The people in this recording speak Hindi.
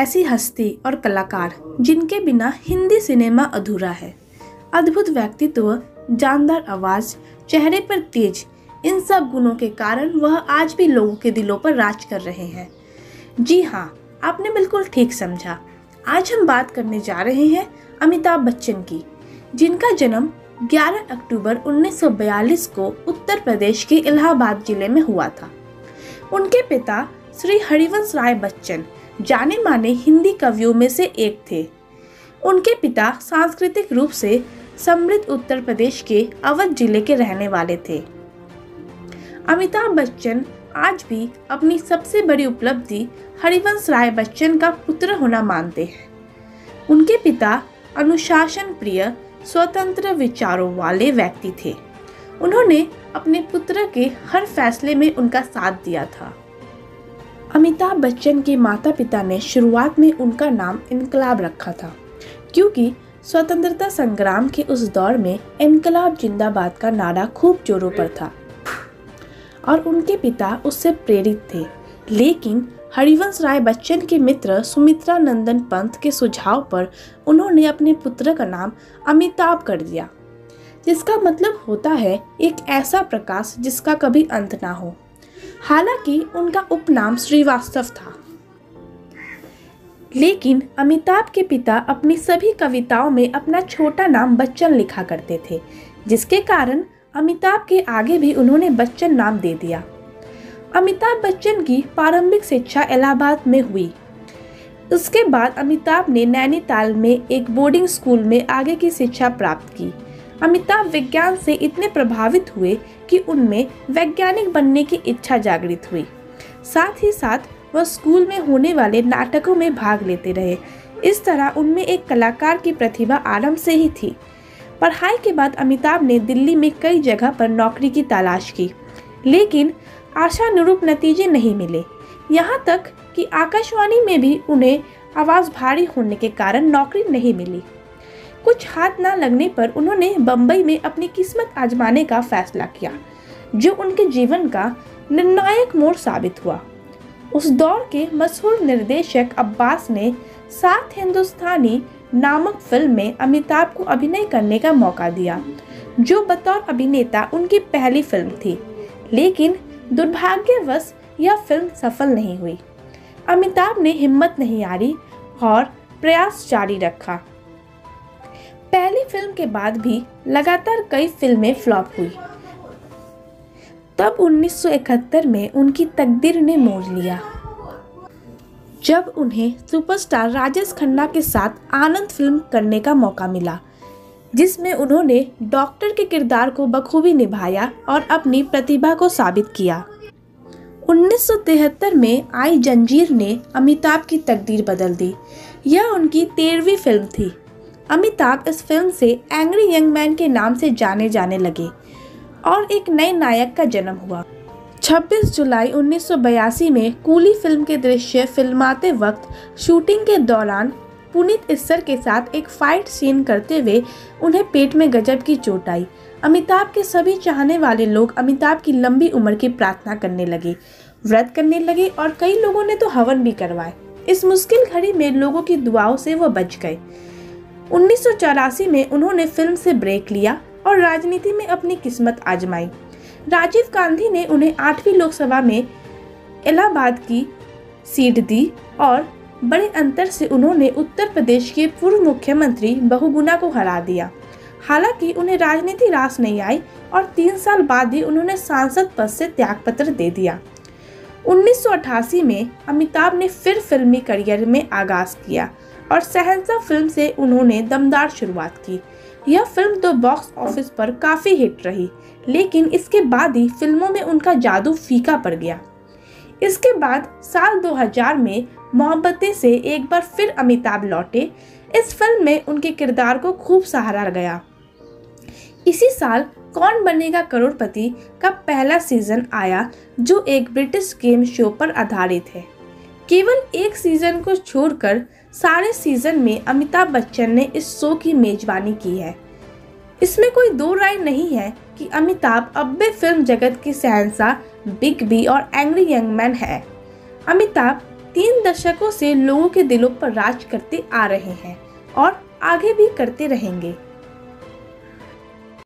ऐसी हस्ती और कलाकार जिनके बिना हिंदी सिनेमा अधूरा है। अद्भुत व्यक्तित्व, जानदार आवाज, चेहरे पर तेज, इन सब गुणों के कारण वह आज भी लोगों के दिलों पर राज कर रहे हैं। जी हाँ, आपने बिल्कुल ठीक समझा। आज हम बात करने जा रहे हैं अमिताभ बच्चन की, जिनका जन्म 11 अक्टूबर 1942 को उत्तर प्रदेश के इलाहाबाद जिले में हुआ था। उनके पिता श्री हरिवंश राय बच्चन जाने माने हिंदी कवियों में से एक थे। उनके पिता सांस्कृतिक रूप से समृद्ध उत्तर प्रदेश के अवध जिले के रहने वाले थे। अमिताभ बच्चन आज भी अपनी सबसे बड़ी उपलब्धि हरिवंश राय बच्चन का पुत्र होना मानते हैं। उनके पिता अनुशासन प्रिय, स्वतंत्र विचारों वाले व्यक्ति थे। उन्होंने अपने पुत्र के हर फैसले में उनका साथ दिया था। अमिताभ बच्चन के माता पिता ने शुरुआत में उनका नाम इनकलाब रखा था, क्योंकि स्वतंत्रता संग्राम के उस दौर में इनकलाब जिंदाबाद का नारा खूब जोरों पर था और उनके पिता उससे प्रेरित थे। लेकिन हरिवंश राय बच्चन के मित्र सुमित्रा नंदन पंत के सुझाव पर उन्होंने अपने पुत्र का नाम अमिताभ कर दिया, जिसका मतलब होता है एक ऐसा प्रकाश जिसका कभी अंत ना हो। हालांकि उनका उपनाम श्रीवास्तव था। लेकिन अमिताभ के पिता अपनी सभी कविताओं में अपना छोटा नाम बच्चन लिखा करते थे, जिसके कारण अमिताभ के आगे भी उन्होंने बच्चन नाम दे दिया। अमिताभ बच्चन की प्रारंभिक शिक्षा इलाहाबाद में हुई। उसके बाद अमिताभ ने नैनीताल में एक बोर्डिंग स्कूल में आगे की शिक्षा प्राप्त की। अमिताभ विज्ञान से इतने प्रभावित हुए कि उनमें वैज्ञानिक बनने की इच्छा जागृत हुई। साथ ही साथ वह स्कूल में होने वाले नाटकों में भाग लेते रहे। इस तरह उनमें एक कलाकार की प्रतिभा आरंभ से ही थी। पढ़ाई के बाद अमिताभ ने दिल्ली में कई जगह पर नौकरी की तलाश की, लेकिन आशानुरूप नतीजे नहीं मिले। यहाँ तक कि आकाशवाणी में भी उन्हें आवाज़ भारी होने के कारण नौकरी नहीं मिली। कुछ हाथ न लगने पर उन्होंने बम्बई में अपनी किस्मत आजमाने का फैसला किया, जो उनके जीवन का निर्णायक मोड़ साबित हुआ। उस दौर के मशहूर निर्देशक अब्बास ने 7 हिंदुस्तानी नामक फिल्म में अमिताभ को अभिनय करने का मौका दिया, जो बतौर अभिनेता उनकी पहली फिल्म थी। लेकिन दुर्भाग्यवश यह फिल्म सफल नहीं हुई। अमिताभ ने हिम्मत नहीं हारी और प्रयास जारी रखा। पहली फिल्म के बाद भी लगातार कई फिल्में फ्लॉप हुई। तब 1971 में उनकी तकदीर ने मोड़ लिया, जब उन्हें सुपरस्टार राजेश खन्ना के साथ आनंद फिल्म करने का मौका मिला, जिसमें उन्होंने डॉक्टर के किरदार को बखूबी निभाया और अपनी प्रतिभा को साबित किया। 1973 में आई जंजीर ने अमिताभ की तकदीर बदल दी। यह उनकी 13वीं फिल्म थी। अमिताभ इस फिल्म से एंग्री यंग मैन के नाम से जाने जाने लगे और एक नए नायक का जन्म हुआ। 26 जुलाई 1982 में कूली फिल्म के दृश्य फिल्माते वक्त शूटिंग के दौरान पुनीत इस्सर के साथ एक फाइट सीन करते हुए उन्हें पेट में गजब की चोट आई। अमिताभ के सभी चाहने वाले लोग अमिताभ की लंबी उम्र की प्रार्थना करने लगे, व्रत करने लगे और कई लोगों ने तो हवन भी करवाए। इस मुश्किल घड़ी में लोगों की दुआओं से वह बच गए। 1984 में उन्होंने फिल्म से ब्रेक लिया और राजनीति में अपनी किस्मत आजमाई। राजीव गांधी ने उन्हें 8वीं लोकसभा में इलाहाबाद की सीट दी और बड़े अंतर से उन्होंने उत्तर प्रदेश के पूर्व मुख्यमंत्री बहुगुणा को हरा दिया। हालांकि उन्हें राजनीति रास नहीं आई और 3 साल बाद ही उन्होंने सांसद पद से त्यागपत्र दे दिया। 1988 में अमिताभ ने फिर फिल्मी करियर में आगाज किया और शहंशाह फिल्म से उन्होंने दमदार शुरुआत की। यह फिल्म तो बॉक्स ऑफिस पर काफ़ी हिट रही, लेकिन इसके बाद ही फिल्मों में उनका जादू फीका पड़ गया। इसके बाद साल 2000 में मोहब्बतें से एक बार फिर अमिताभ लौटे। इस फिल्म में उनके किरदार को खूब सराहा गया। इसी साल कौन बनेगा करोड़पति का पहला सीजन आया, जो एक ब्रिटिश गेम शो पर आधारित है। केवल एक सीजन को छोड़कर सारे सीजन में अमिताभ बच्चन ने इस शो की मेजबानी की है। इसमें कोई दो राय नहीं है कि अमिताभ अब भी फिल्म जगत की शहंशाह, बिग बी और एंग्री यंग मैन है। अमिताभ 3 दशकों से लोगों के दिलों पर राज करते आ रहे हैं और आगे भी करते रहेंगे।